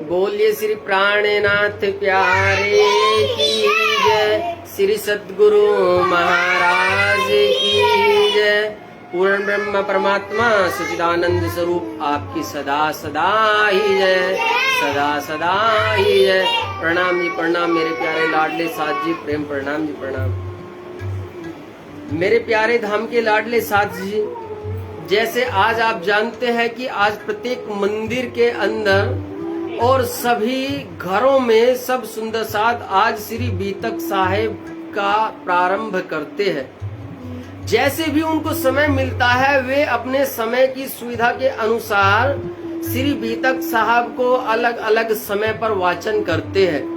बोलिए श्री प्राणनाथ प्यारे की जय, श्री सद्गुरु महाराज की जय। पूर्ण ब्रह्म परमात्मा सच्चिदानंद स्वरूप आपकी सदा सदा ही जय, सदा सदा ही जय। प्रणाम जी प्रणाम मेरे प्यारे लाडले साथ जी, प्रेम प्रणाम जी प्रणाम। मेरे प्यारे धाम के लाडले साथ जी, जैसे आज आप जानते हैं कि आज प्रत्येक मंदिर के अंदर और सभी घरों में सब सुंदर साथ आज श्री बीतक साहेब का प्रारंभ करते हैं। जैसे भी उनको समय मिलता है वे अपने समय की सुविधा के अनुसार श्री बीतक साहब को अलग अलग समय पर वाचन करते हैं।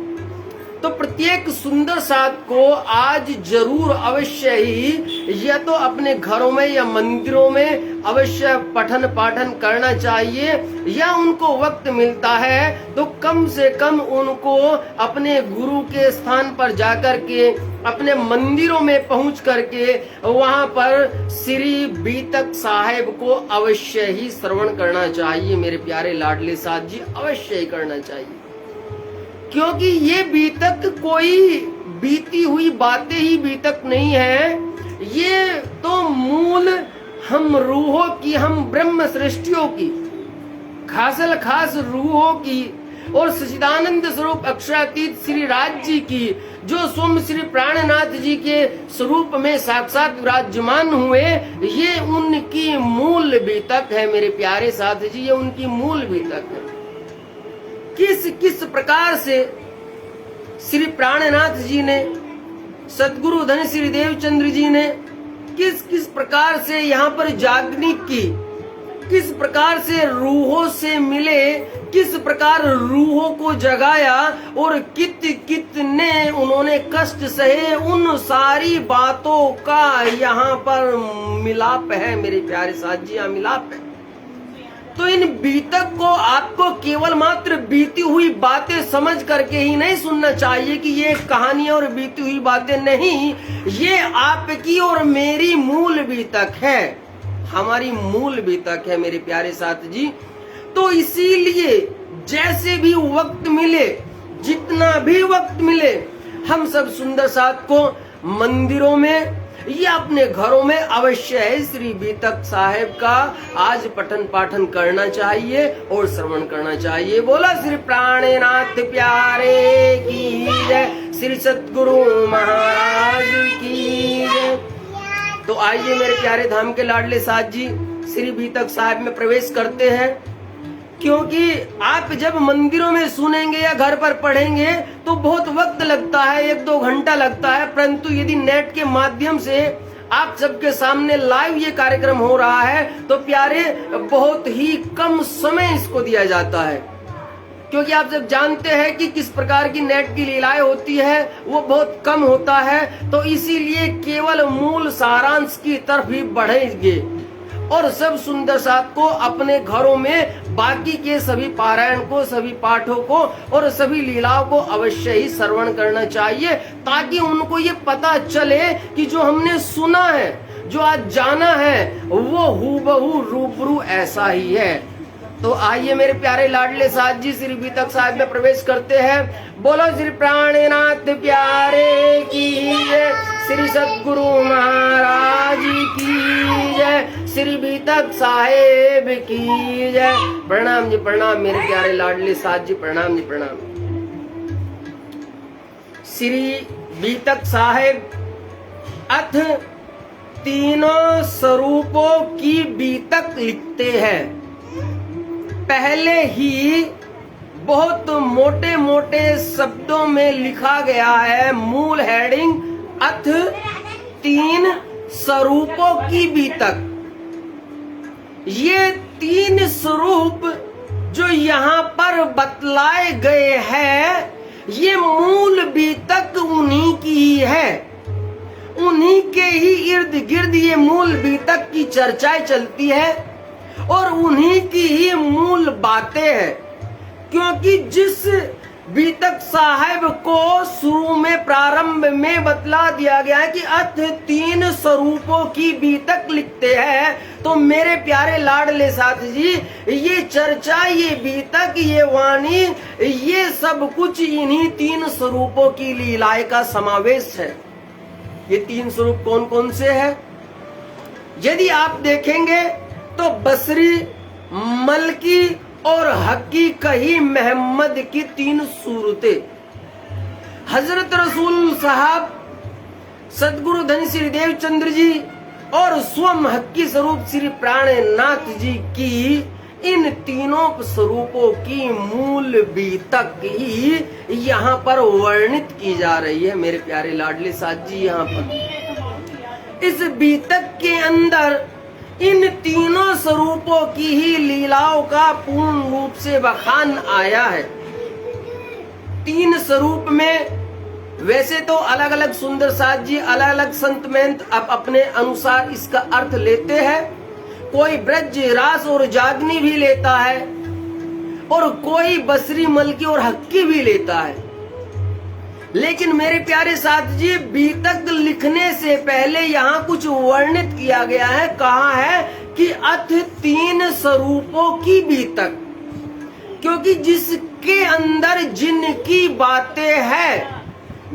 तो प्रत्येक सुंदर साथ को आज जरूर अवश्य ही या तो अपने घरों में या मंदिरों में अवश्य पठन पाठन करना चाहिए, या उनको वक्त मिलता है तो कम से कम उनको अपने गुरु के स्थान पर जाकर के अपने मंदिरों में पहुंच करके वहां पर श्री बीतक साहेब को अवश्य ही श्रवण करना चाहिए। मेरे प्यारे लाडले साथ जी, अवश्य ही करना चाहिए, क्योंकि ये बीतक कोई बीती हुई बातें ही बीतक नहीं है, ये तो मूल हम रूहों की, हम ब्रह्म सृष्टियों की, खासल खास रूहों की और सच्चिदानंद स्वरूप अक्षरातीत श्री राज जी की, जो स्वयं श्री प्राणनाथ जी के स्वरूप में साक्षात विराजमान हुए, ये उनकी मूल बीतक है। मेरे प्यारे साथ जी, ये उनकी मूल बीतक है। किस प्रकार से श्री प्राणनाथ जी ने, सदगुरु धन श्री देवचंद्र जी ने किस प्रकार से यहाँ पर जागनी की, किस प्रकार से रूहों से मिले, किस प्रकार रूहों को जगाया और कितने उन्होंने कष्ट सहे, उन सारी बातों का यहाँ पर मिलाप है। मेरे प्यारे साथ जी, यहाँ मिलाप है। तो इन बीतक को आपको केवल मात्र बीती हुई बातें समझ करके ही नहीं सुनना चाहिए कि ये कहानियां और बीती हुई बातें नहीं, ये आपकी और मेरी मूल बीतक है, हमारी मूल बीतक है मेरे प्यारे साथ जी। तो इसीलिए जैसे भी वक्त मिले, जितना भी वक्त मिले, हम सब सुंदर साथ को मंदिरों में या अपने घरों में अवश्य है श्री बीतक साहेब का आज पठन पाठन करना चाहिए और श्रवण करना चाहिए। बोला श्री प्राणनाथ प्यारे की जय, श्री सद्गुरु महाराज की जय। तो आइए मेरे प्यारे धाम के लाडले साथ जी, श्री बीतक साहेब में प्रवेश करते हैं, क्योंकि आप जब मंदिरों में सुनेंगे या घर पर पढ़ेंगे तो बहुत वक्त लगता है, 1-2 घंटा लगता है, परंतु यदि नेट के माध्यम से आप सबके सामने लाइव ये कार्यक्रम हो रहा है तो प्यारे बहुत ही कम समय इसको दिया जाता है, क्योंकि आप सब जानते हैं कि किस प्रकार की नेट की लीलाएं होती है, वो बहुत कम होता है। तो इसीलिए केवल मूल सारांश की तरफ ही बढ़ेंगे और सब सुंदर साथ को अपने घरों में बाकी के सभी पारायण को, सभी पाठों को और सभी लीलाओं को अवश्य ही श्रवण करना चाहिए, ताकि उनको ये पता चले कि जो हमने सुना है, जो आज जाना है, वो हूबहू रूबरू ऐसा ही है। तो आइए मेरे प्यारे लाडले साथ जी, श्री बीतक साहेब में प्रवेश करते हैं। बोलो श्री प्राणनाथ प्यारे की जय, श्री सद्गुरु महाराज की जय, श्री बीतक साहेब की जय। प्रणाम जी प्रणाम मेरे प्यारे लाडले साथ जी, प्रणाम जी प्रणाम। श्री बीतक साहेब अथ तीनों स्वरूपों की बीतक लिखते हैं। पहले ही बहुत मोटे मोटे शब्दों में लिखा गया है, मूल हेडिंग, अथ 3 स्वरूपों की बीतक। ये 3 स्वरूप जो यहाँ पर बतलाए गए हैं, ये मूल बीतक उन्हीं की ही है, उन्हीं के ही इर्द गिर्द ये मूल बीतक की चर्चाएं चलती है और उन्हीं की ही मूल बातें हैं। क्योंकि जिस बीतक साहब को शुरू में प्रारंभ में बतला दिया गया है कि अथ 3 स्वरूपों की बीतक लिखते हैं। तो मेरे प्यारे लाडले साथ जी, ये चर्चा, ये बीतक, ये वाणी, ये सब कुछ इन्हीं 3 स्वरूपों की लीलाएं का समावेश है। ये 3 स्वरूप कौन कौन से हैं? यदि आप देखेंगे तो बसरी, मलकी और हकी कही मोहम्मद की 3 सूरतें हजरत रसूल साहब, सदगुरु धन श्री देवचंद्र जी और स्वयं हकी स्वरूप श्री प्राणनाथ जी की, इन तीनों स्वरूपों की मूल बीतक ही यहाँ पर वर्णित की जा रही है मेरे प्यारे लाडले साथ जी। यहाँ पर इस बीतक के अंदर इन तीनों स्वरूपों की ही लीलाओं का पूर्ण रूप से बखान आया है। 3 स्वरूप में वैसे तो अलग अलग सुंदर साथ जी, अलग अलग संत महंत अब अपने अनुसार इसका अर्थ लेते हैं। कोई ब्रज, रास और जागनी भी लेता है और कोई बसरी, मलकी और हक्की भी लेता है। लेकिन मेरे प्यारे साथ जी, बीतक लिखने से पहले यहाँ कुछ वर्णित किया गया है। कहा है कि अथ 3 स्वरूपों की बीतक, क्योंकि जिसके अंदर जिनकी बातें हैं,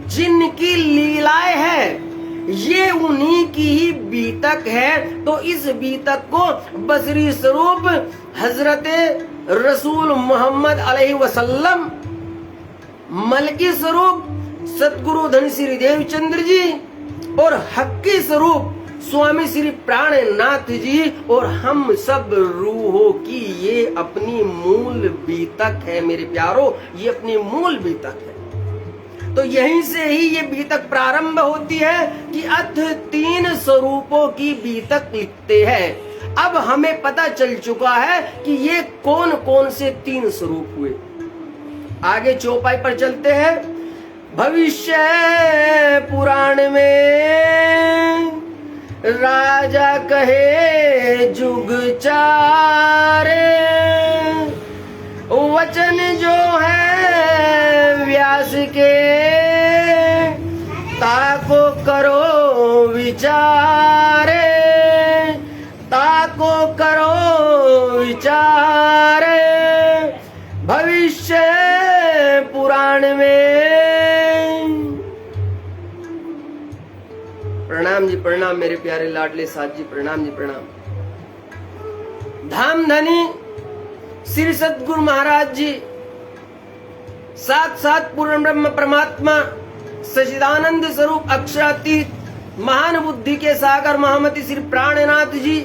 जिनकी लीलाएं हैं, ये उन्हीं की ही बीतक है। तो इस बीतक को बसरी स्वरूप हजरते रसूल मोहम्मद अलैहि वसल्लम, मलकी स्वरूप सतगुरु धन श्री देवचंद्र जी और हक्की स्वरूप स्वामी श्री प्राणनाथ जी और हम सब रूहों की ये अपनी मूल बीतक है मेरे प्यारो, ये अपनी मूल बीतक है। तो यहीं से ही ये बीतक प्रारंभ होती है कि अथ 3 स्वरूपों की बीतक लिखते हैं। अब हमें पता चल चुका है कि ये कौन कौन से 3 स्वरूप हुए। आगे चौपाई पर चलते हैं। भविष्य पुराण में राजा कहे जुग चारे, वचन जो है व्यास के ताको करो विचारे, ताको करो विचारे। भविष्य पुराण में प्रणाम जी, प्रणाम मेरे प्यारे लाडले साथ जी, प्रणाम जी, प्रणाम। धाम धनी श्री सतगुरु महाराज जी, साथ साथ पूर्ण ब्रह्म परमात्मा सच्चिदानंद स्वरूप अक्षरातीत महान बुद्धि के सागर महामति श्री प्राणनाथ जी,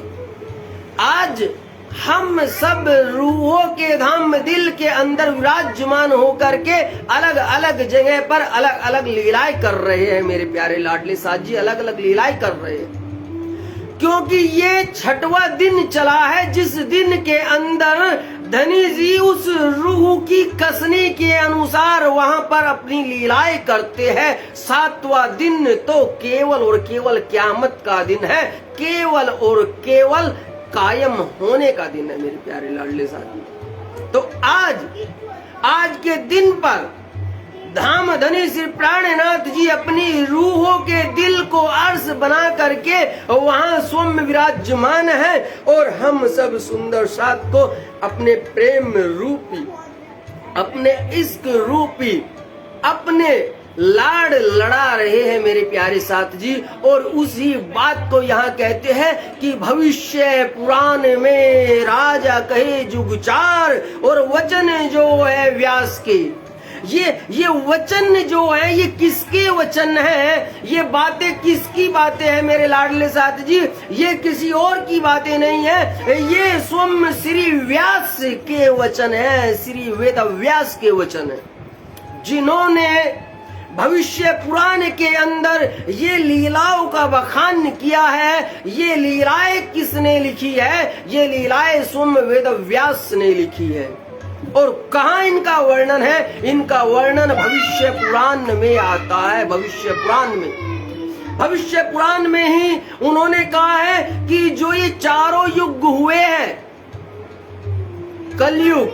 आज हम सब रूहों के धाम दिल के अंदर विराजमान होकर के अलग अलग जगह पर अलग अलग लीलाएं कर रहे हैं मेरे प्यारे लाडले साथ जी, अलग अलग लीलाएं कर रहे हैं। क्योंकि ये 6वां दिन चला है जिस दिन के अंदर धनी जी उस रूह की कसनी के अनुसार वहां पर अपनी लीलाएं करते हैं। 7वां दिन तो केवल और केवल क़यामत का दिन है, केवल और केवल कायम होने का दिन है मेरे प्यारे लाडले साथी। तो आज के दिन पर धाम धनी श्री प्राणनाथ जी अपनी रूहों के दिल को अर्श बना करके वहां स्वयं विराजमान है और हम सब सुंदर साथ को अपने प्रेम रूपी, अपने इश्क रूपी, अपने लाड लड़ा रहे हैं मेरे प्यारे साथ जी। और उसी बात को यहाँ कहते हैं कि भविष्य पुराण में राजा कहे जुग चार, और वचन जो है व्यास के, ये वचन जो है ये किसके वचन है, ये बातें किसकी बातें हैं मेरे लाडले साथ जी, ये किसी और की बातें नहीं है, ये स्वयं श्री व्यास के वचन है, श्री वेद व्यास के वचन है, जिन्होंने भविष्य पुराण के अंदर ये लीलाओं का बखान किया है। ये लीलाएं किसने लिखी है? ये लीलाएं स्वयं वेद व्यास ने लिखी है। और कहाँ इनका वर्णन है? इनका वर्णन भविष्य पुराण में आता है। भविष्य पुराण में ही उन्होंने कहा है कि जो ये चारों युग हुए हैं, कलयुग,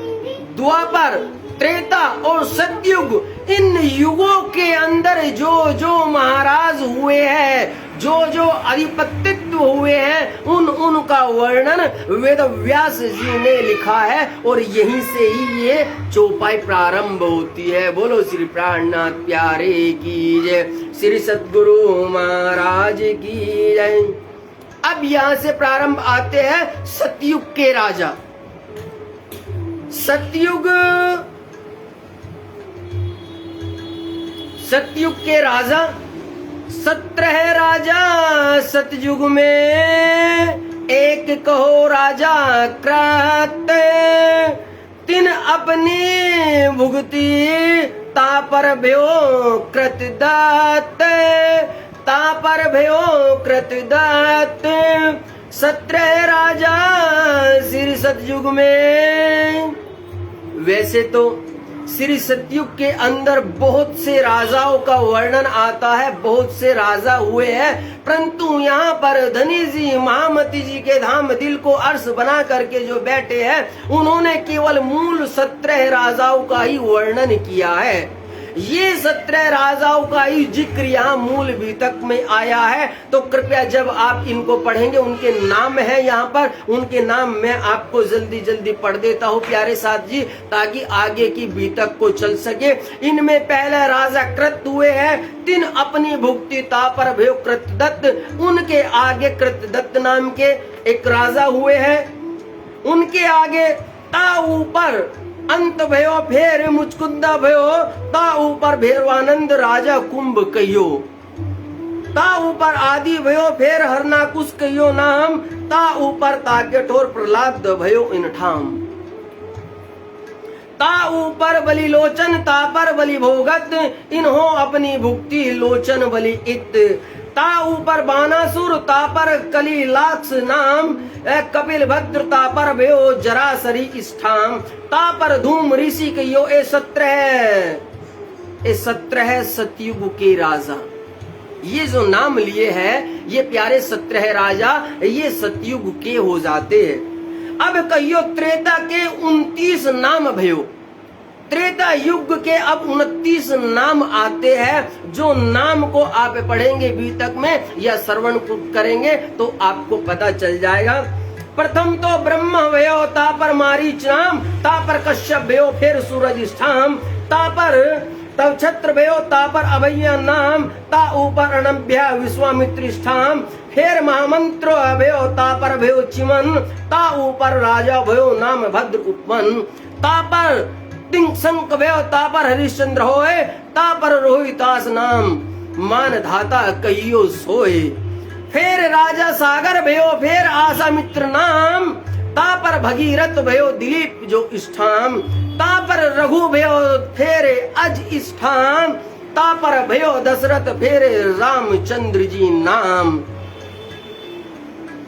द्वापर, त्रेता और सतयुग, इन युगों के अंदर जो जो महाराज हुए हैं, जो जो अधिपतित्व हुए हैं, उनका वर्णन वेद व्यास जी ने लिखा है और यहीं से ही ये चौपाई प्रारंभ होती है। बोलो श्री प्राणनाथ प्यारे की जय, श्री सद्गुरु महाराज की जय। अब यहां से प्रारंभ आते हैं सतयुग के राजा। सतयुग के राजा 17 राजा सतयुग में, एक कहो राजा कृत, तिन अपनी भुगती तापर भयो कृतदत्त, तापर भयो कृतदत्त। 17 राजा श्री सतयुग में। वैसे तो श्री सतयुग के अंदर बहुत से राजाओं का वर्णन आता है, बहुत से राजा हुए हैं, परंतु यहाँ पर धनी जी महामती जी के धाम दिल को अर्श बना करके जो बैठे हैं, उन्होंने केवल मूल 17 राजाओं का ही वर्णन किया है। ये 17 राजाओं का ही जिक्र यहाँ मूल भीतक में आया है। तो कृपया जब आप इनको पढ़ेंगे, उनके नाम है यहाँ पर, उनके नाम मैं आपको जल्दी जल्दी पढ़ देता हूँ प्यारे साथ जी, ताकि आगे की भीतक को चल सके। इनमें पहला राजा कृत हुए हैं, तिन अपनी भुक्ति तापर भयो कृतदत्त। उनके आगे कृतदत्त नाम के एक राजा हुए हैं। उनके आगे ता ऊपर अंत भयो फेर मुचकुंदा भयो, ता ऊपर भैरवानंद राजा कुंभ कहियो, ता ऊपर आदि भयो फेर हरनाकुश कहियो नाम, ता ऊपर ताके ठोर प्रहलाद भयो इन ठाम। ता ऊपर बलि लोचन तापर बलि भोगत, इन्हों अपनी भुक्ति लोचन बलि इत। ता ऊपर बानासुर तापर कली लाक्ष नाम, कपिल भद्र तापर भयो जरासरी स्थाम। तापर धूम ऋषि कहियो ए 17 सतयुग के राजा। ये जो नाम लिए हैं, ये प्यारे 17 राजा ये सतयुग के हो जाते हैं। अब कहियो त्रेता के 29 नाम भयो। त्रेता युग के अब 29 नाम आते हैं, जो नाम को आप पढ़ेंगे बीतक में या श्रवण करेंगे तो आपको पता चल जाएगा। प्रथम तो ब्रह्म भयो, तापर मारीच नाम, तापर कश्यप भयो फिर सूरज स्थाम, तापर तब छत्र भयो, तापर अभय नाम, ता ऊपर अनभ्या विश्वामित्र स्थाम। फिर महामंत्र भयो, तापर भयो चिमन, ता ऊपर राजा भयो नाम भद्र उपमन। तापर तिंग संक भयो, तापर हरिश्चंद्र होए, तापर रोहितास नाम, मान धाता कहियो सोए। फिर राजा सागर भयो, फिर आशा मित्र नाम, तापर भगीरथ भयो दिलीप जो स्थान, तापर रघु भयो फिर अज स्थान, तापर भयो दशरथ फिर रामचंद्र जी नाम।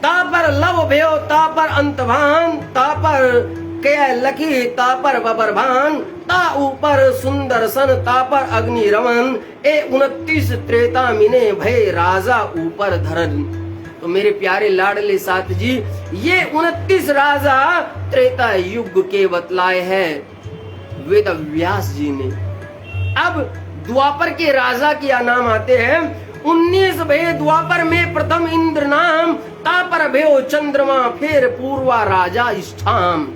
तापर लव भयो, तापर अंतभान, तापर के लकी, तापर बबरभान, ता ऊपर सुंदर सन, तापर अग्नि रमन। ए 29 त्रेता मिने भय राजा ऊपर धरन। तो मेरे प्यारे लाडले साथ जी, ये 29 राजा त्रेता युग के बतलाए हैं वेद व्यास जी ने। अब द्वापर के राजा क्या नाम आते हैं? 19 भय द्वापर में प्रथम इंद्र नाम, तापर भयो चंद्रमा फिर पूर्वा राजा स्थाम।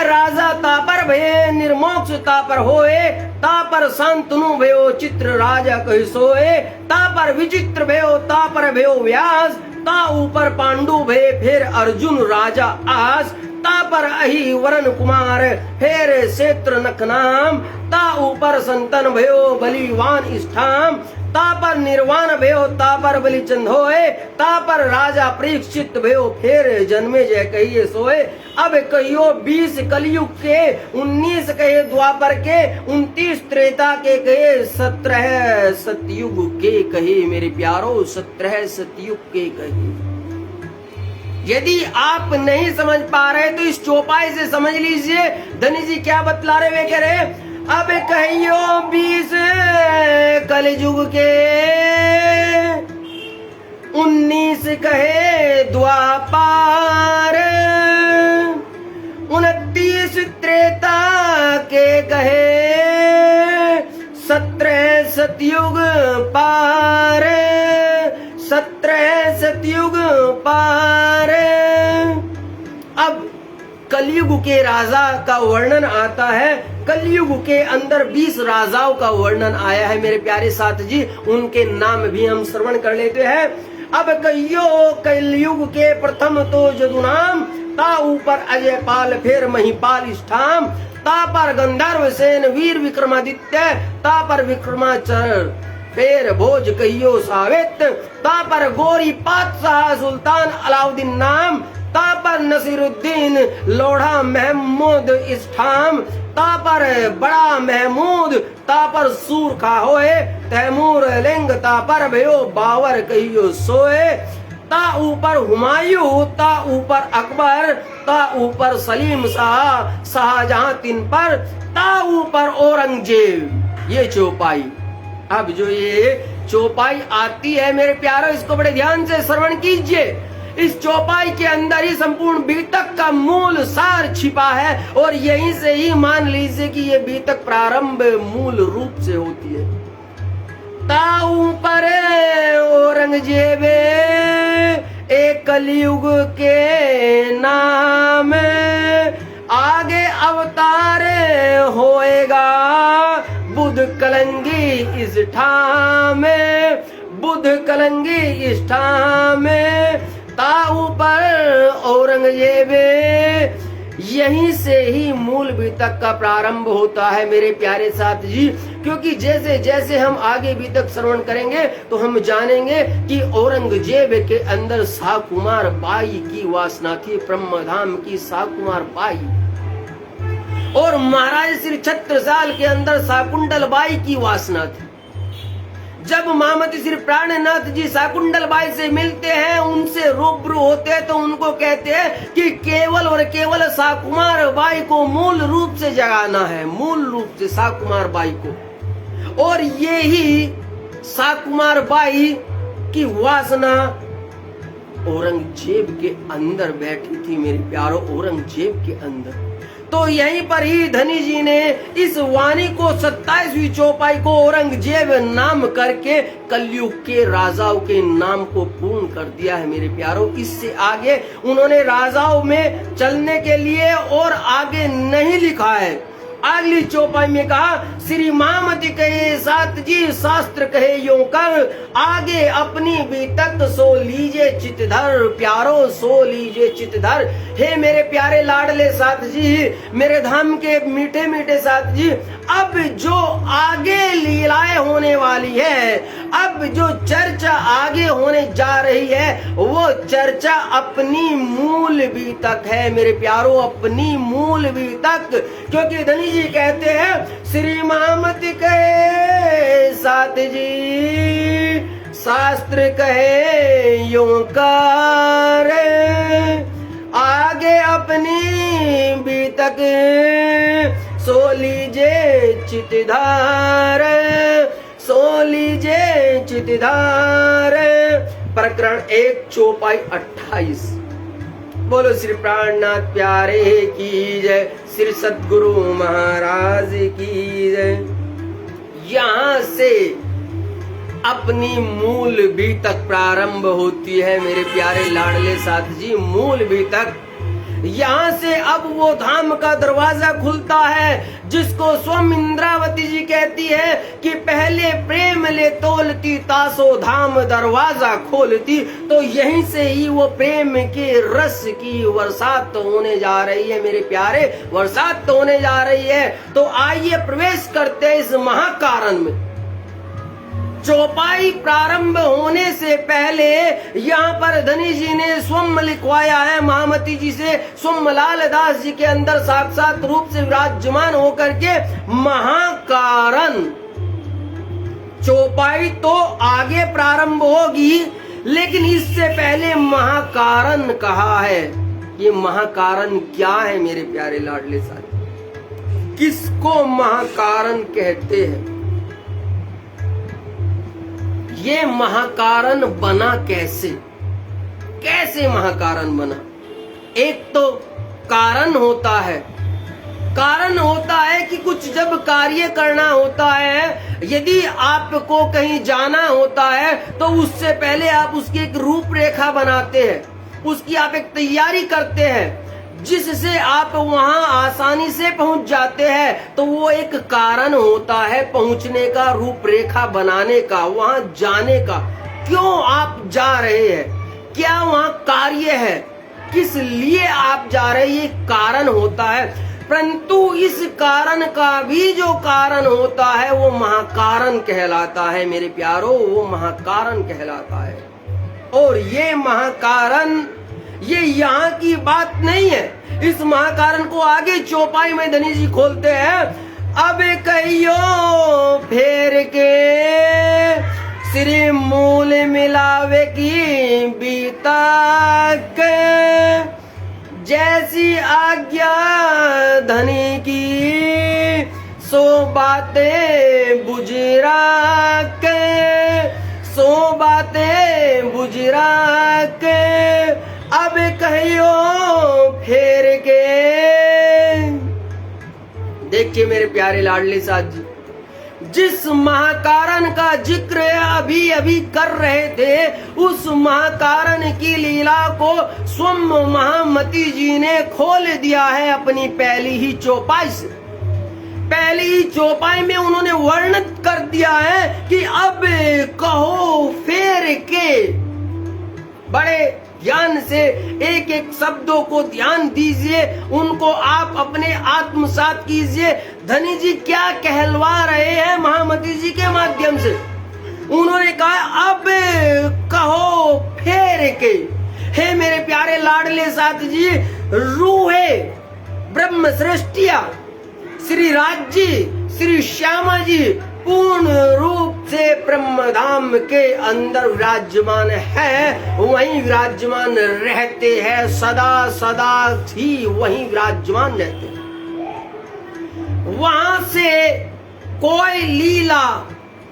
राजा तापर भये निर्मोक्ष तापर होए, तापर शांतनु भयो चित्र राजा कहि सोए। तापर विचित्र भयो, तापर भयो व्यास, ता ऊपर पांडु भये फिर अर्जुन राजा आस। तापर अहि वरण कुमार फिर क्षेत्र नख नाम, ता ऊपर संतन भयो बलिवान स्थाम। तापर निर्वाण भयो, तापर बलिचंद होए, तापर राजा परीक्षित भयो फिर जन्मे जय कहिए सोए। अब कहियो 20 कलयुग के, 19 कहे द्वापर के, 29 त्रेता के कहे, 17 सतयुग के कहे। मेरे प्यारो 17 सतयुग के कहे। यदि आप नहीं समझ पा रहे तो इस चौपाई से समझ लीजिए धनी जी क्या बतला रहे वे कह रहे। अब कहियो 20 कलयुग के, 19 कहे द्वापर, 29 त्रेता के कहे 17 सतयुग पार, 17 सतयुग पार। अब कलयुग के राजा का वर्णन आता है। कलयुग के अंदर 20 राजाओं का वर्णन आया है मेरे प्यारे साथ जी, उनके नाम भी हम श्रवण कर लेते हैं। अब कहियो कलयुग के प्रथम तो जदु नाम, ता ऊपर अजय पाल फिर महिपाल इष्ठाम, ता पर गंधर्व सेन वीर विक्रमादित्य, ता पर विक्रमाचर फिर भोज कहियो सावित, ता पर गोरी पातशाह सुल्तान अलाउद्दीन नाम, ता पर नसीरुद्दीन लोढ़ा महमूद इस्ठाम, ता पर बड़ा महमूद, ता पर सूर का होए तैमूर लिंग, ता पर भयो बावर कहियो सोए, ता ऊपर हुमायूं, ता ऊपर अकबर, ता ऊपर सलीम शाह शाहजहां, तीन पर ता ऊपर औरंगजेब। ये चौपाई, अब जो ये चौपाई आती है मेरे प्यारों, इसको बड़े ध्यान से श्रवण कीजिए। इस चौपाई के अंदर ही संपूर्ण बीतक का मूल सार छिपा है, और यहीं से ही मान लीजिए कि ये बीतक प्रारंभ मूल रूप से होती है। ता ऊपर औरंगजेब एक कलयुग के नाम, आगे अवतार होएगा बुध कलंगी इस ठाम, बुध कलंगी इस ठाम। ता ऊपर औरंगजेब, यहीं से ही मूल बीतक का प्रारंभ होता है मेरे प्यारे साथ जी। क्योंकि जैसे जैसे हम आगे बीतक श्रवण करेंगे तो हम जानेंगे कि औरंगजेब के अंदर शाकुमार बाई की वासना थी, ब्रह्मधाम की शाकुमार बाई, और महाराज श्री छत्रसाल के अंदर शाकुंतल बाई की वासना थी। जब महामती श्री प्राणनाथ जी शाकुंतल बाई से मिलते हैं, उनसे रूबरू होते हैं, तो उनको कहते हैं कि केवल और केवल शाकुमार बाई को मूल रूप से जगाना है, मूल रूप से शाकुमार बाई को। और ये ही शाकुमार बाई की वासना औरंगजेब के अंदर बैठी थी मेरे प्यारो, औरंगजेब के अंदर। तो यहीं पर ही धनी जी ने इस वाणी को 27वीं चौपाई को औरंगजेब नाम करके कलयुग के राजाओं के नाम को पूर्ण कर दिया है मेरे प्यारों। इससे आगे उन्होंने राजाओं में चलने के लिए और आगे नहीं लिखा है। अगली चौपाई में कहा श्री महामती कहे सात जी शास्त्र कहे यूं कर, आगे अपनी बीतक सो लीजे चितधर, प्यारो सो लीजे चितधर। हे मेरे प्यारे लाडले साथ जी, मेरे धाम के मीठे मीठे साथ जी, अब जो आगे लीलाएं होने वाली है, अब जो चर्चा आगे होने जा रही है, वो चर्चा अपनी मूल बीतक है मेरे प्यारो, अपनी मूल बीतक। क्योंकि धनी जी कहते हैं श्री महामती कहे साथ जी शास्त्र कहे यूं कर, आगे अपनी बीतक सो लीजे चितधार, सो लीजे चितधार। प्रकरण 1 चौपाई 28। बोलो श्री प्राणनाथ प्यारे की जय, श्री सद्गुरु महाराज की जय। यहाँ से अपनी मूल बीतक प्रारंभ होती है मेरे प्यारे लाडले साथ जी, मूल बीतक। यहाँ से अब वो धाम का दरवाजा खुलता है जिसको स्वयं इंद्रावती जी कहती है कि पहले प्रेम ले तोलती तासो धाम दरवाजा खोलती। तो यहीं से ही वो प्रेम के रस की बरसात होने जा रही है मेरे प्यारे, बरसात होने जा रही है। तो आइए प्रवेश करते हैं इस महाकारण में। चौपाई प्रारंभ होने से पहले यहाँ पर धनी जी ने स्वयं लिखवाया है महामती जी से, स्वयं लाल दास जी के अंदर साक्षात रूप से विराजमान होकर के महाकारण। चौपाई तो आगे प्रारंभ होगी, लेकिन इससे पहले महाकारण कहा है। ये महाकारण क्या है मेरे प्यारे लाडले साथी, किसको महाकारण कहते हैं? ये महाकारण बना कैसे, कैसे महाकारण बना? एक तो कारण होता है, कारण होता है कि कुछ जब कार्य करना होता है, यदि आपको कहीं जाना होता है तो उससे पहले आप उसकी एक रूपरेखा बनाते हैं, उसकी आप एक तैयारी करते हैं, जिससे आप वहां आसानी से पहुंच जाते हैं। तो वो एक कारण होता है पहुंचने का, रूपरेखा बनाने का, वहां जाने का। क्यों आप जा रहे हैं, क्या वहां कार्य है, किस लिए आप जा रहे हैं, ये कारण होता है। परंतु इस कारण का भी जो कारण होता है वो महाकारण कहलाता है मेरे प्यारो, वो महाकारण कहलाता है। और ये महाकारण, ये यहाँ की बात नहीं है। इस महाकारण को आगे चौपाई में धनी जी खोलते हैं। अब कहियो फेर के श्री मूल मिलावे की बीतक, जैसी आज्ञा धनी की सो बातें बुजरा के, सो बातें बुजरा के। अब कहियो फेर के। देखिए मेरे प्यारे लाडले साथ जी, जिस महाकारण का जिक्र अभी अभी कर रहे थे, उस महाकारण की लीला को स्वयं महामती जी ने खोल दिया है अपनी पहली ही चौपाई से। पहली ही चौपाई में उन्होंने वर्णित कर दिया है कि अब कहो फेर के। बड़े ध्यान से एक एक शब्दों को ध्यान दीजिए, उनको आप अपने आत्मसात कीजिए। धनी जी क्या कहलवा रहे हैं महामती जी के माध्यम से। उन्होंने कहा अब कहो फेर के। हे मेरे प्यारे लाडले साथ जी, रूहे ब्रह्म सृष्टिया श्री राज्य श्री श्यामा जी पूर्ण रूप से ब्रह्मधाम के अंदर विराजमान है, वहीं विराजमान रहते हैं, सदा सदा ही वहीं विराजमान रहते हैं। वहां से कोई लीला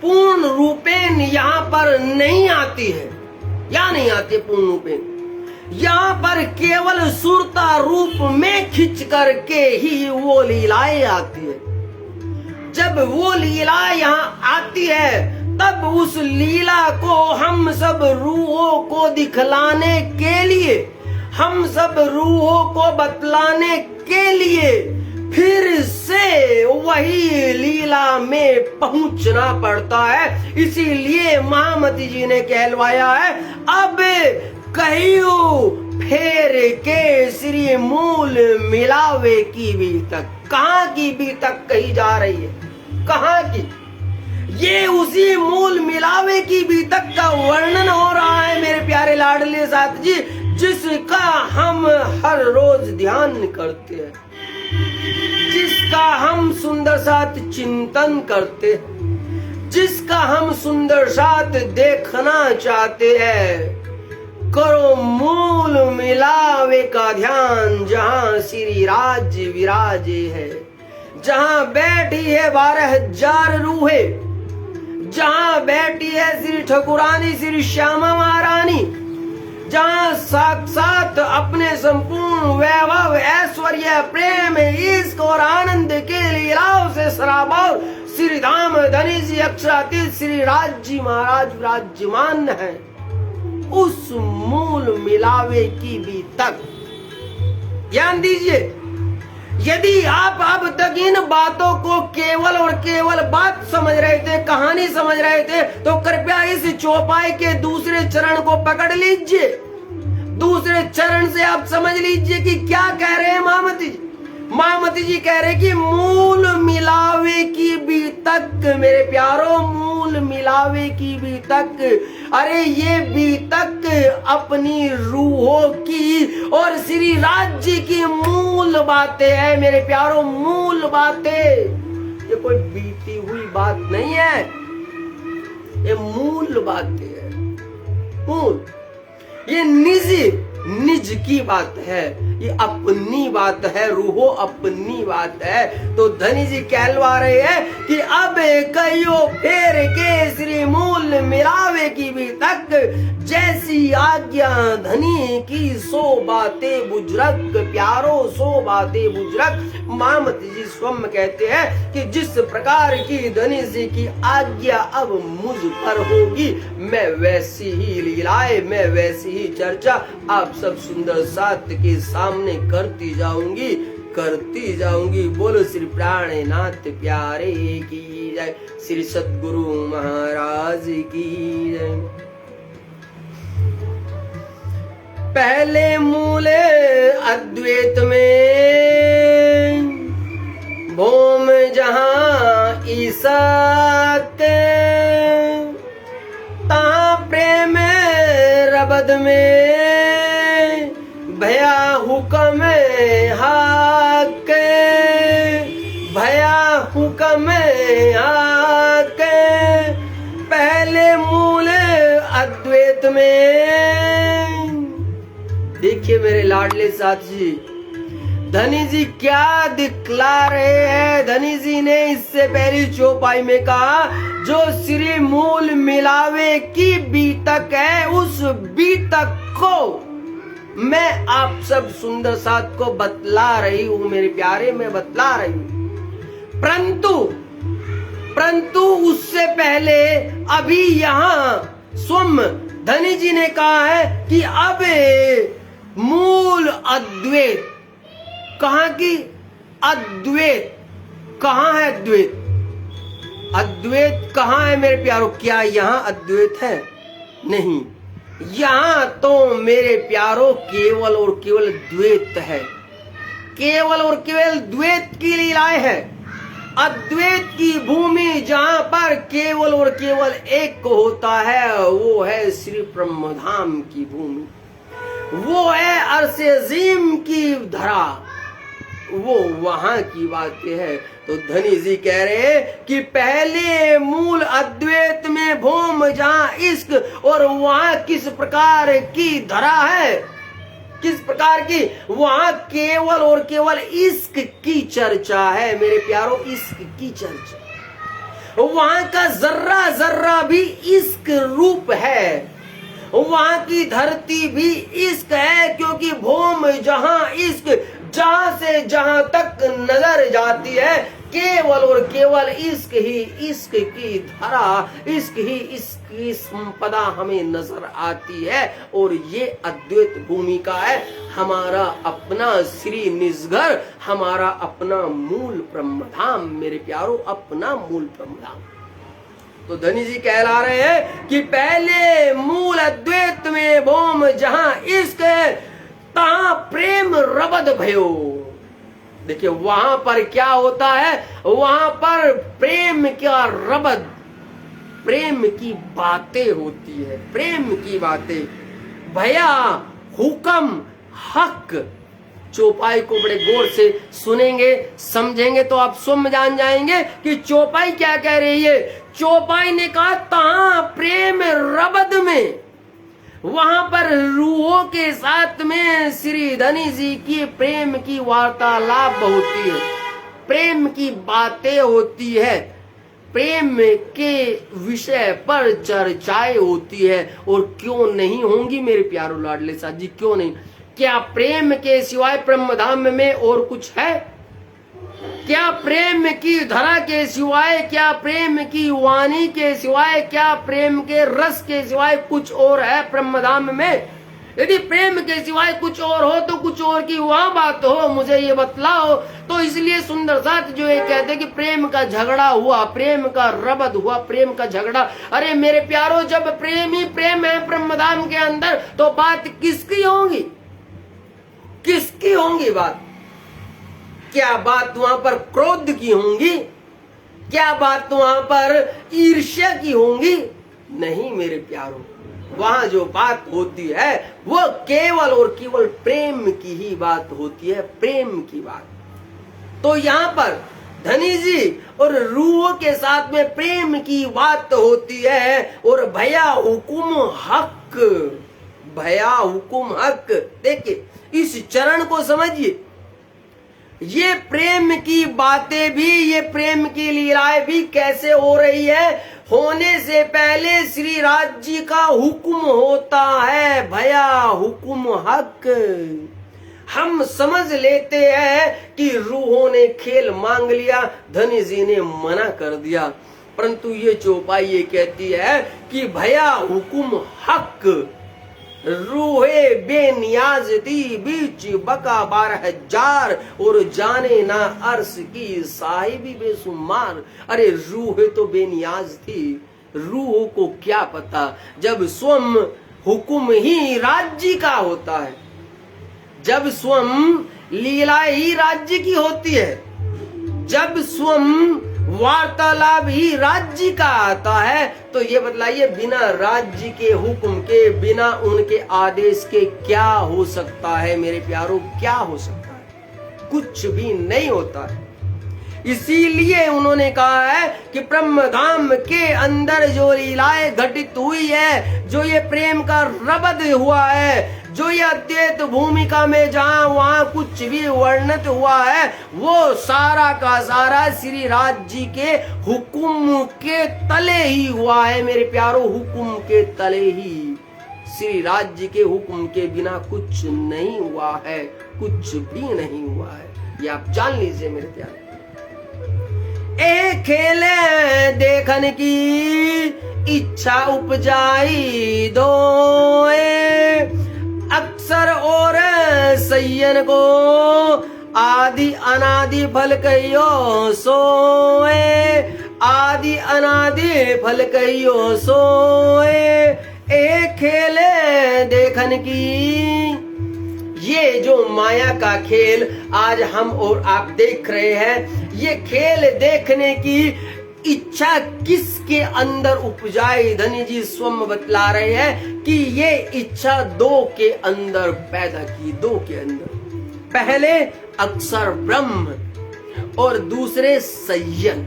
पूर्ण रूपेण यहाँ पर नहीं आती है, या नहीं आती पूर्ण रूपेण। यहाँ पर केवल सुरता रूप में खिंच करके ही वो लीलाएं आती है। जब वो लीला यहाँ आती है, तब उस लीला को हम सब रूहों को दिखलाने के लिए, हम सब रूहों को बतलाने के लिए फिर से वही लीला में पहुंचना पड़ता है। इसीलिए महामती जी ने कहलवाया है, अब कहियो फेर के श्री मूल मिलावे की भी तक। कहाँ की भी तक कही जा रही है, कहाँ की? ये उसी मूल मिलावे की भी तक का वर्णन हो रहा है मेरे प्यारे लाडले साथ जी, जिसका हम हर रोज ध्यान करते हैं, जिसका हम सुंदर साथ चिंतन करते हैं, जिसका हम सुंदर साथ देखना चाहते हैं। करो मूल मिलावे का ध्यान, जहाँ श्री राज्य विराजे है, जहाँ बैठी है 12,000 रूहे, जहाँ बैठी है श्री ठकुरानी श्री श्यामा महारानी, जहाँ साक्षात अपने संपूर्ण वैभव ऐश्वर्य प्रेम इश्क और आनंद के लीलाओं से सराबोर श्री धाम धनी जी अक्षरातीत श्री राज्य महाराज विराजमान है। उस मूल मिलावे की भी तक ध्यान दीजिए। यदि आप अब तक इन बातों को केवल और केवल बात समझ रहे थे, कहानी समझ रहे थे, तो कृपया इस चौपाई के दूसरे चरण को पकड़ लीजिए। दूसरे चरण से आप समझ लीजिए कि क्या कह रहे हैं महामती जी। महामती जी कह रहे कि मूल मिलावे की भी तक, मेरे प्यारो, मूल मिलावे की भी तक। अरे ये भी तक अपनी रूहों की और श्री राज्य की मूल बातें हैं मेरे प्यारो, मूल बातें। ये कोई बीती हुई बात नहीं है, ये मूल बातें है, मूल। ये निज की बात है, ये अपनी बात है, रूहो अपनी बात है। तो धनी जी कहलवा रहे हैं कि अब कहियो फेर के श्री मूल मिलावे की भी तक, जैसी आज्ञा धनी की सो बातें बुजुर्ग प्यारो सो बातें बुजुर्ग। महामती जी स्वयं कहते हैं कि जिस प्रकार की धनी जी की आज्ञा अब मुझ पर होगी, मैं वैसी ही लीलाएं, मैं वैसी ही चर्चा आप सब सुंदर साथ के सामने करती जाऊंगी। बोलो श्री प्राणनाथ प्यारे की जय, श्री सद्गुरु महाराज की जय। पहले मूले अद्वैत में भूम जहां ईसत, तहां प्रेम रबद में भया हुक्म हक, भया हुक्म हक। पहले मूल अद्वैत में। देखिए मेरे लाडले साथी जी, धनी जी क्या दिखला रहे हैं। धनी जी ने इससे पहली चौपाई में कहा, जो श्री मूल मिलावे की बीतक है, उस बीतक को मैं आप सब सुंदर साथ को बतला रही हूं मेरे प्यारे, मैं बतला रही हूं। परंतु उससे पहले अभी यहाँ स्वयं धनी जी ने कहा है कि अब मूल अद्वैत। कहाँ की अद्वैत? कहाँ है अद्वैत? अद्वैत कहाँ है मेरे प्यारो? क्या यहाँ अद्वैत है? नहीं, यहाँ तो मेरे प्यारो केवल और केवल द्वैत है। केवल और केवल द्वैत की लीलाएं है। अद्वैत की भूमि जहाँ पर केवल और केवल एक होता है, वो है श्री ब्रह्मधाम की भूमि, वो है अर्श अजीम की धरा, वो वहां की बातें है। तो धनी जी कह रहे हैं कि पहले मूल अद्वैत में भूम जहां इश्क, और वहां किस प्रकार की धरा है, किस प्रकार की? वहां केवल और केवल इश्क की चर्चा है मेरे प्यारो, इश्क की चर्चा। वहां का जर्रा जर्रा भी इश्क रूप है, वहां की धरती भी इश्क है, क्योंकि भूम जहां इश्क, जहां से जहां तक नजर जाती है केवल और केवल इश्क ही इश्क की धारा, इश्क ही इसकी संपदा हमें नजर आती है। और ये अद्वैत भूमि का है हमारा अपना श्री निजघर, हमारा अपना मूल ब्रह्मधाम मेरे प्यारो, अपना मूल ब्रह्मधाम। तो धनी जी कहला रहे हैं कि पहले मूल अद्वैत में भूम जहां इश्क है, तहां प्रेम रबद भयो। देखिए वहां पर क्या होता है, वहां पर प्रेम क्या रबद, प्रेम की बातें होती है, प्रेम की बातें। भया हुक्म हक। चौपाई को बड़े गौर से सुनेंगे समझेंगे तो आप स्वयं जान जाएंगे कि चौपाई क्या कह रही है। चौपाई ने कहा तहां प्रेम रबद में, वहां पर रूहों के साथ में श्री धनी जी की प्रेम की वार्तालाप होती है, प्रेम की बातें होती है, प्रेम के विषय पर चर्चाएं होती है। और क्यों नहीं होंगी मेरे प्यारो लाडले साथ जी, क्यों नहीं? क्या प्रेम के सिवाय ब्रह्मधाम में और कुछ है? क्या प्रेम की धरा के सिवाय, क्या प्रेम की वाणी के सिवाय, क्या प्रेम के रस के सिवाय कुछ और है ब्रह्मधाम में? यदि प्रेम के सिवाय कुछ और हो तो कुछ और की वहां बात हो, मुझे ये बतलाओ। तो इसलिए सुंदर साथ जो ये कहते कि प्रेम का झगड़ा हुआ, प्रेम का रबद हुआ, प्रेम का झगड़ा। अरे मेरे प्यारो, जब प्रेम ही प्रेम है ब्रह्मधाम के अंदर, तो बात किसकी होगी? किसकी होंगी बात? क्या बात वहां पर क्रोध की होंगी? क्या बात वहां पर ईर्ष्या की होंगी? नहीं मेरे प्यारो, वहां जो बात होती है वो केवल और केवल प्रेम की ही बात होती है, प्रेम की बात। तो यहाँ पर धनी जी और रूहों के साथ में प्रेम की बात होती है। और भया हुकुम हक, भया हुकुम हक। देखिए इस चरण को समझिए, ये प्रेम की बातें भी, ये प्रेम की लीलाएं भी कैसे हो रही है? होने से पहले श्री राज जी का हुक्म होता है, भया हुक्म हक। हम समझ लेते हैं कि रूहों ने खेल मांग लिया, धनी जी ने मना कर दिया, परंतु ये चौपाई ये कहती है कि भया हुक्म हक। रूहे बेनियाज थी बीच बका 12,000 और जाने ना अर्श की साहिबी बेसुमार। अरे रूहे तो बेनियाज थी, रूहों को क्या पता जब स्वयं हुक्म ही राज्य का होता है, जब स्वयं लीला ही राज्य की होती है, जब स्वयं वार्तालाप ही राज्य का आता है, तो ये बतलाइए बिना राज्य के हुक्म के, बिना उनके आदेश के क्या हो सकता है मेरे प्यारों, क्या हो सकता है? कुछ भी नहीं होता है। इसीलिए उन्होंने कहा है कि ब्रह्म धाम के अंदर जो लीलाएं घटित हुई है, जो ये प्रेम का रबद हुआ है, जो ये अद्वैत भूमिका में जहां वहां कुछ भी वर्णित हुआ है, वो सारा का सारा श्री राज जी के हुक्म के तले ही हुआ है मेरे प्यारों, हुक्म के तले ही। श्री राज जी के हुक्म के बिना कुछ नहीं हुआ है, कुछ भी नहीं हुआ है, ये आप जान लीजिए मेरे प्यारे। एक खेल देखन की इच्छा उपजाई दो, अक्सर और सैयन को आदि अनादि फल कहियो सोए, आदि अनादि फल कहियो सोए। एक खेल देखन की, ये जो माया का खेल आज हम और आप देख रहे हैं, ये खेल देखने की इच्छा किसके अंदर उपजाई? धनी जी स्वयं बतला रहे हैं कि ये इच्छा दो के अंदर पैदा की, दो के अंदर। पहले अक्षर ब्रह्म और दूसरे संयम।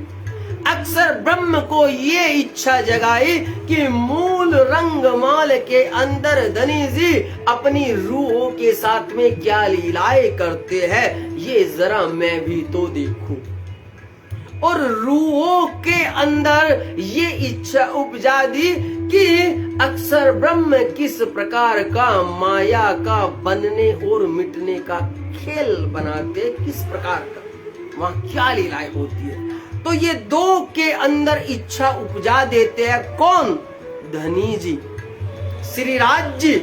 अक्षर ब्रह्म को ये इच्छा जगाई कि मूल रंगमाल के अंदर धनी जी अपनी रूहों के साथ में क्या लीलाएं करते हैं, ये जरा मैं भी तो देखूं। और रूहों के अंदर ये इच्छा उपजा दी कि अक्षर ब्रह्म किस प्रकार का माया का बनने और मिटने का खेल बनाते, किस प्रकार का वहां क्या लीलाएं होती है। तो ये दो के अंदर इच्छा उपजा देते हैं कौन? धनी जी, श्री राज्य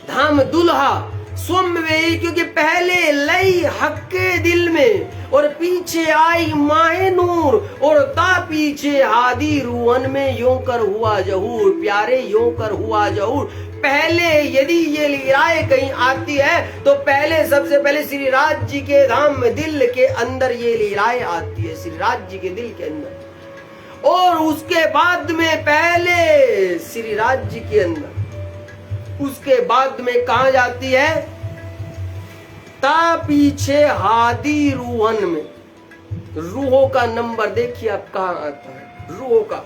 धाम दुल्हा स्वयं वे, क्योंकि पहले लई हक के दिल में और पीछे आई माए नूर और ता पीछे हादी रूहन में यों कर हुआ जहूर, प्यारे यों कर हुआ जहूर। पहले यदि ये लीलाएं कहीं आती है तो पहले सबसे पहले श्री राज जी के धाम दिल के अंदर ये लीलाएं आती है, श्री राज जी के दिल के अंदर, और उसके बाद में पहले श्री राज जी के अंदर, उसके बाद में कहा जाती है ता पीछे हादी रूहन में। रूहों का नंबर देखिए आप कहां आता है, रूहों का।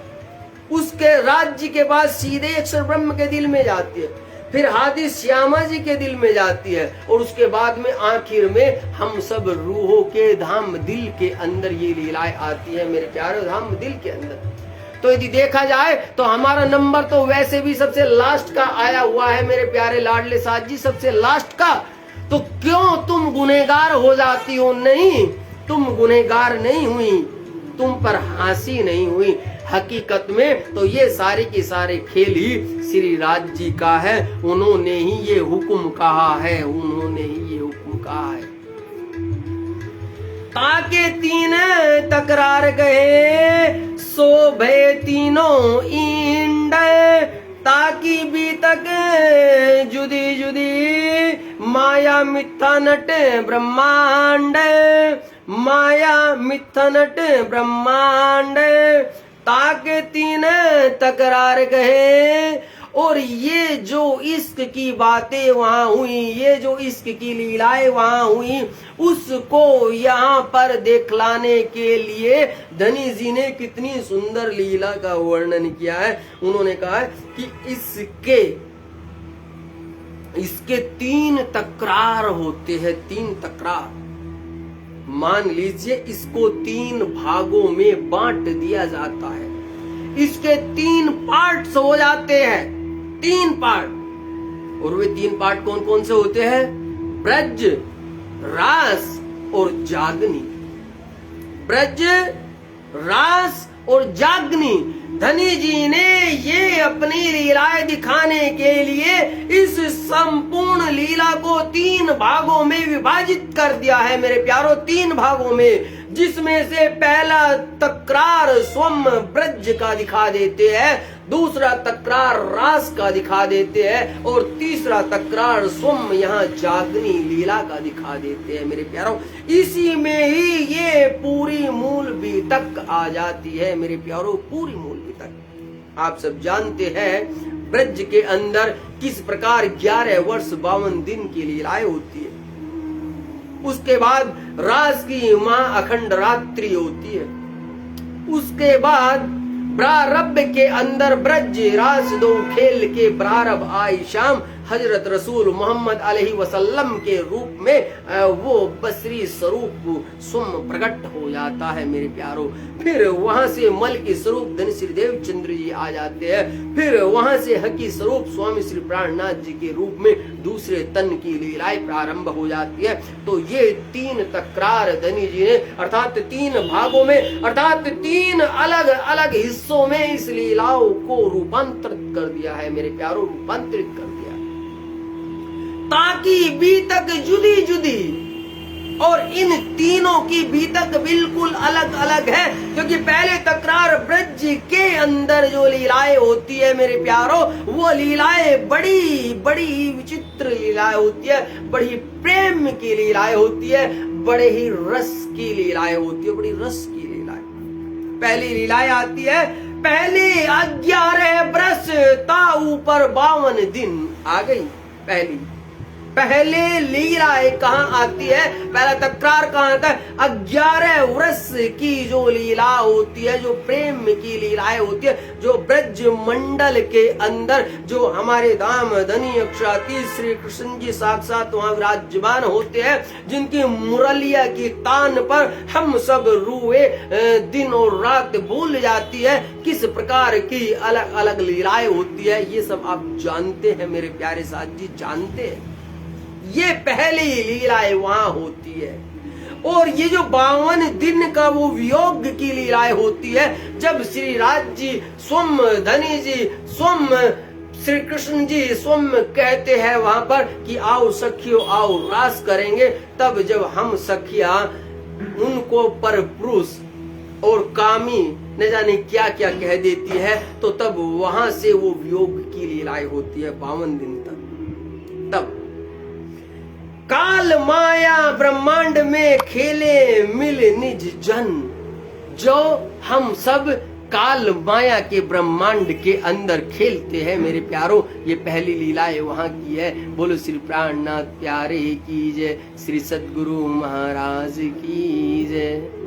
उसके राज्य के बाद सीधे अक्षर ब्रह्म के दिल में जाती है, फिर हादी श्यामा जी के दिल में जाती है, और उसके बाद में आखिर में हम सब रूहों के धाम दिल के अंदर ये लीलाएं आती है मेरे प्यारे, धाम दिल के अंदर। तो यदि देखा जाए तो हमारा नंबर तो वैसे भी सबसे लास्ट का आया हुआ है मेरे प्यारे लाडले साथ जी, सबसे लास्ट का। तो क्यों तुम गुनहगार हो जाती हो? नहीं, तुम गुनहगार नहीं हुई, तुम पर हंसी नहीं हुई। हकीकत में तो ये सारे के सारे खेल ही श्री राज जी का है, उन्होंने ही ये हुक्म कहा है, उन्होंने ही ये हुक्म कहा है। ताके तीन तकरार गए सो भय तीनों इंड, ताकि भी तक जुदी जुदी माया मिथ्या नट ब्रह्मांड, माया मिथ्या नट ब्रह्मांड। ताके तीन तकरार गए, और ये जो इश्क की बातें वहां हुई, ये जो इश्क की लीलाएं वहां हुई, उसको यहाँ पर दिखलाने के लिए धनी जी ने कितनी सुंदर लीला का वर्णन किया है। उन्होंने कहा कि इसके 3 तकरार होते हैं, 3 तकरार। मान लीजिए इसको 3 भागों में बांट दिया जाता है। इसके 3 पार्ट्स हो जाते हैं, 3 पार्ट। और वे 3 पार्ट कौन कौन से होते हैं? ब्रज, रास और जागनी। ब्रज, रास और जागनी। धनी जी ने ये अपनी लीलाएं दिखाने के लिए इस संपूर्ण लीला को 3 भागों में विभाजित कर दिया है मेरे प्यारों, 3 भागों में, जिसमें से पहला तकरार स्वम ब्रज का दिखा देते हैं, दूसरा तकरार रास का दिखा देते हैं और तीसरा तकरार स्वम यहाँ जागनी लीला का दिखा देते हैं मेरे प्यारों। इसी में ही ये पूरी मूल बीतक आ जाती है मेरे प्यारों, पूरी मूल बीतक। आप सब जानते हैं ब्रज के अंदर किस प्रकार 11 वर्ष 52 दिन की लीलाएं होती है। उसके बाद रास की मां अखंड रात्रि होती है। उसके बाद प्रारब्ध के अंदर ब्रज रास 2 खेल के प्रारंभ आई शाम हजरत रसूल मोहम्मद अलैहि वसल्लम के रूप में वो बसरी स्वरूप सुम प्रकट हो जाता है मेरे प्यारों। फिर वहां से मल के स्वरूप धन श्री देव चंद्र जी आ जाते हैं। फिर वहां से हकी स्वरूप स्वामी श्री प्राणनाथ जी के रूप में दूसरे तन की लीलाएं प्रारंभ हो जाती है। तो ये 3 तकरार धनी जी ने अर्थात 3 भागों में अर्थात 3 अलग अलग हिस्सों में इस लीलाओं को रूपांतरित कर दिया है मेरे प्यारों, रूपांतरित कर दिया, ताकि बीतक जुदी जुदी और इन तीनों की बीतक बिल्कुल अलग अलग है। क्योंकि पहले तकरार ब्रज के अंदर जो लीलाएं होती है मेरे प्यारों, वो लीलाएं बड़ी बड़ी विचित्र लीलाएं होती है, बड़ी प्रेम की लीलाएं होती है, बड़े ही रस की लीलाएं होती है, बड़ी रस की लीलाएं। पहली लीलाएं आती है, पहले 11 बरस ता ऊपर 52 दिन आ गई। पहले लीलाएं कहाँ आती है, पहला तकरार कहाँ आता है? 11 वर्ष की जो लीला होती है, जो प्रेम की लीलाएं होती है, जो ब्रज मंडल के अंदर जो हमारे धाम धनी अक्षराती श्री कृष्ण जी साक्षात वहां विराजमान होते हैं, जिनकी मुरलिया की तान पर हम सब रूए दिन और रात भूल जाती है। किस प्रकार की अलग अलग लीलाएं होती है, ये सब आप जानते हैं मेरे प्यारे साथ जी, जानते हैं। ये पहली लीलाएं वहां होती है। और ये जो 52 दिन का वो वियोग की लीलाएं होती है, जब श्री राज जी स्वम धनी जी स्वम श्री कृष्ण जी स्वम कहते हैं वहां पर कि आओ सखियों आओ रास करेंगे, तब जब हम सखियां उनको पर पुरुष और कामी न जाने क्या क्या कह देती है, तो तब वहां से वो वियोग की लीलाएं होती है 52 दिन तक। तब काल माया ब्रह्मांड में खेले मिल निज जन, जो हम सब काल माया के ब्रह्मांड के अंदर खेलते हैं मेरे प्यारों। ये पहली लीलाएं वहां की है। बोलो श्री प्राणनाथ प्यारे की जय, श्री सद्गुरु महाराज की जय।